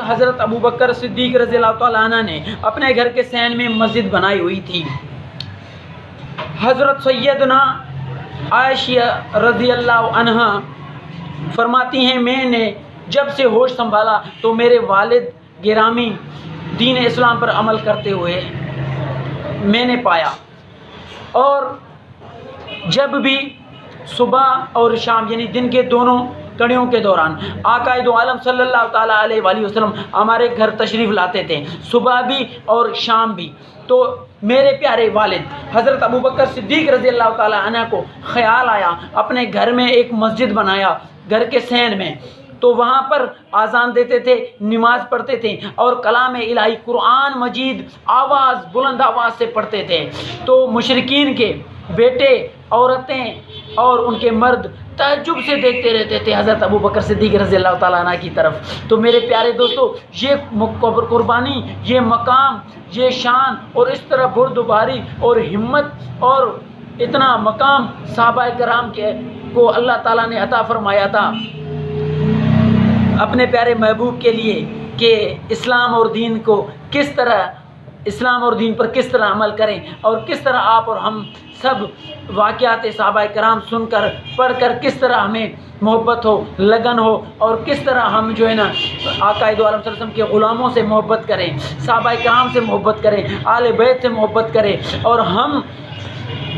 حضرت ابو بکر صدیق رضی اللہ تعالیٰ عنہ نے اپنے گھر کے صحن میں مسجد بنائی ہوئی تھی۔ حضرت سیدنا عائشہ رضی اللہ عنہ فرماتی ہیں میں نے جب سے ہوش سنبھالا تو میرے والد گرامی دین اسلام پر عمل کرتے ہوئے میں نے پایا، اور جب بھی صبح اور شام یعنی دن کے دونوں کڑیوں کے دوران آقا دو عالم صلی اللہ تعالیٰ علیہ وآلہ وسلم ہمارے گھر تشریف لاتے تھے، صبح بھی اور شام بھی۔ تو میرے پیارے والد حضرت ابو بکر صدیق رضی اللہ تعالیٰ عنہ کو خیال آیا، اپنے گھر میں ایک مسجد بنایا گھر کے صحن میں، تو وہاں پر اذان دیتے تھے، نماز پڑھتے تھے اور کلام الہی قرآن مجید بلند آواز سے پڑھتے تھے۔ تو مشرکین کے بیٹے، عورتیں اور ان کے مرد تعجب سے دیکھتے رہتے تھے حضرت ابو بکر صدیق رضی اللہ تعالیٰ عنہ کی طرف۔ تو میرے پیارے دوستو، یہ قربانی، یہ مقام، یہ شان اور اس طرح بردباری اور ہمت اور اتنا مقام صحابہ کرام کو اللہ تعالیٰ نے عطا فرمایا تھا اپنے پیارے محبوب کے لیے کہ اسلام اور دین پر کس طرح عمل کریں، اور کس طرح آپ اور ہم سب واقعات صحابہ کرام سن کر پڑھ کر کس طرح ہمیں محبت ہو، لگن ہو، اور کس طرح ہم جو ہے نا آقا دو عالم صلی اللہ علیہ وسلم کے غلاموں سے محبت کریں، صحابہ کرام سے محبت کریں، آل بیت سے محبت کریں، اور ہم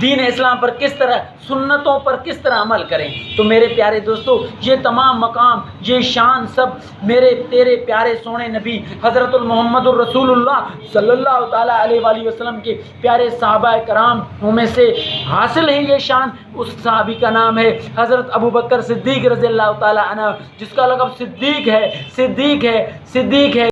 دین اسلام پر کس طرح، سنتوں پر کس طرح عمل کریں۔ تو میرے پیارے دوستو، یہ تمام مقام، یہ شان سب میرے تیرے پیارے سونے نبی حضرت محمد الرسول اللہ صلی اللہ تعالیٰ علیہ وآلہ وسلم کے پیارے صحابہ کرام میں سے حاصل ہے۔ یہ شان اس صحابی کا نام ہے حضرت ابو بکر صدیق رضی اللہ تعالیٰ عنہ، جس کا لقب صدیق ہے۔